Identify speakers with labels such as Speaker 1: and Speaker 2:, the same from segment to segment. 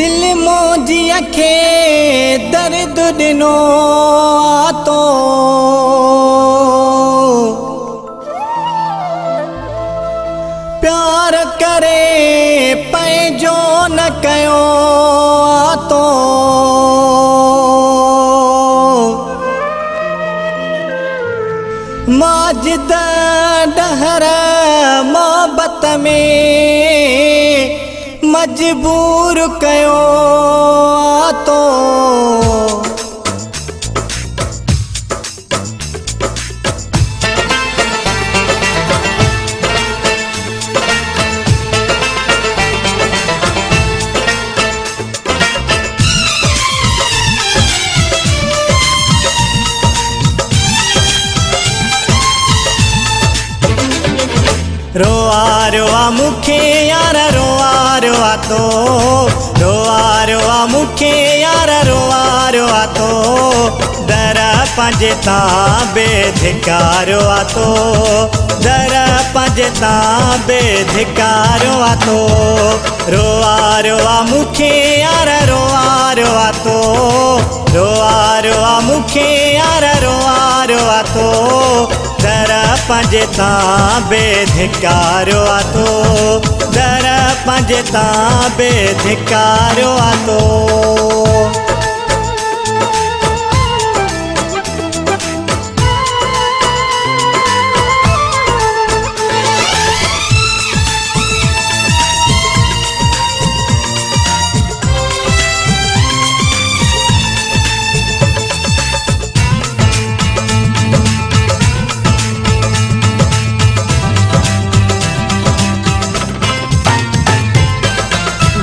Speaker 1: दिल मोजीअ खे दर्द ॾिनो तो प्यार करे पंहिंजो न कयो तो माजिद डहर मोहब्बत में मजबूर कयो तो रोआ रोआ मुखे यार रोआ रोआ तो रोआ रोआ मुखे यार रोआ रोआ तो दर पंहिंजे तां बेधिकारो आ तो दर पंहिंजे तां बेधिकारो आ तो रोआ रोआ मुखे यार रोआ रोआ तो रोआ रोआ मुखे यार रोआ रोआ तो दर पंहिंजे तां बेधिकारो आ तो दर पंहिंजे तां बेधिकारो आ तो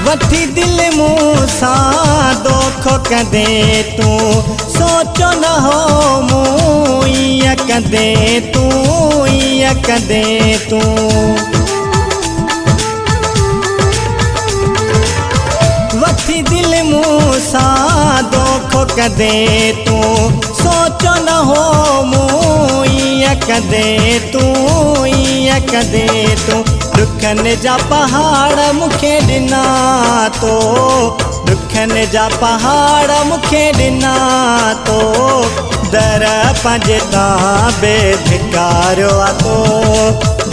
Speaker 1: वठी दिल मूंसां दोखो कंदे तूं सोचो न हो मूं ईअं कंदे तूं ईअं कंदे तूं वठी दिल मूंसां दोखो कंदे तूं सोचो न हो मूं ईअं कंदे तूं ईअं कंदे तूं दुखनि जा पहाड़ मूंखे ॾिना तो दुखनि जा पहाड़ मूंखे ॾिना तो दर पंहिंजे तां बेधिकारो आ तो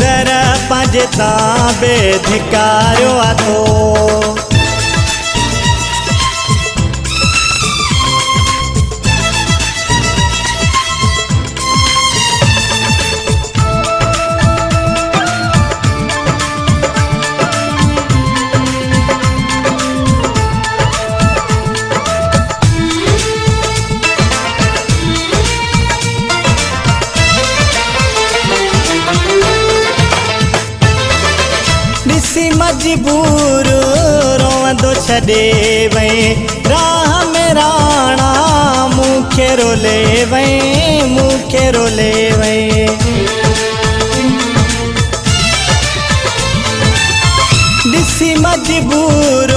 Speaker 1: दर पंहिंजे तां बेधिकारो आ तो मजबूर रोअंदो छॾे वई राह में राणा मूंखे रोले वई मूंखे रोले वई ॾिसी मजबूर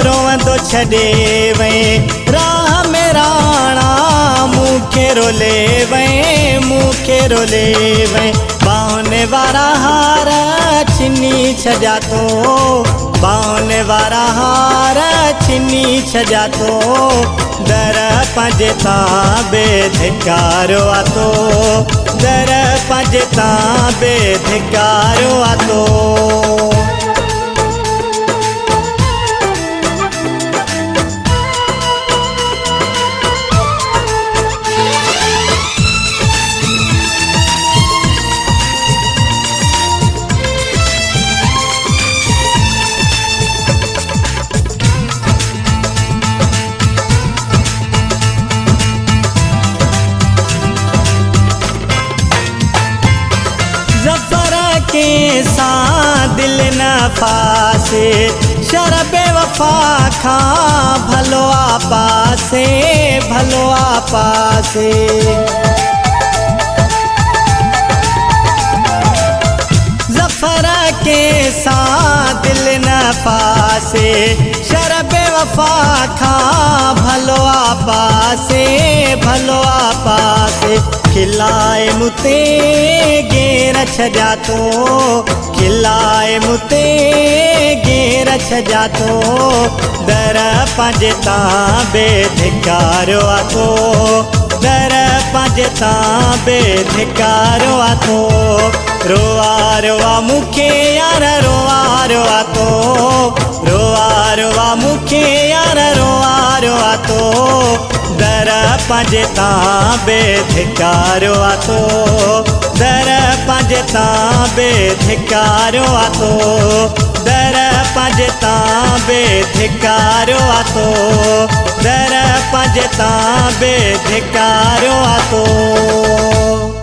Speaker 1: रोअंदो छॾे वई राह में राणा मूंखे रोले वई मूंखे रोले वई बाहुनि वारा हार छिनी छॾिया तो बाहुनि वारा हार छिनी छॾिया तो दर पंहिंजे तां बेधिकारो आ तो दर पंहिंजे तां बेधिकारो आ तो सां दिल न फासे शर बेवफा खां भलो आ पासे भलो आ पासे ज़फ़र के सां दिल न पासे शर बेवफा खां भलो आ पासे भलो आ पासे खिलाए मुते गेर छॾिया तो खिलाए मुते गेर छॾिया तो दर पंहिंजे तां बेधिकारियो आहे तो दर पंहिंजे तां बेधिकारियो आहे तो रोआ रोआ मूंखे यार रोआ रोआ तो रोआ रोआ मूंखे यार रोआ रोआ तो दर पंहिंजे तां बेधिकारियो आहे तो दर पंहिंजे तां बेधिकारियो आहे तो दर पंहिंजे तां बेधिकारियो आहे तो दर पंहिंजे तां बेधिकारियो आहे तो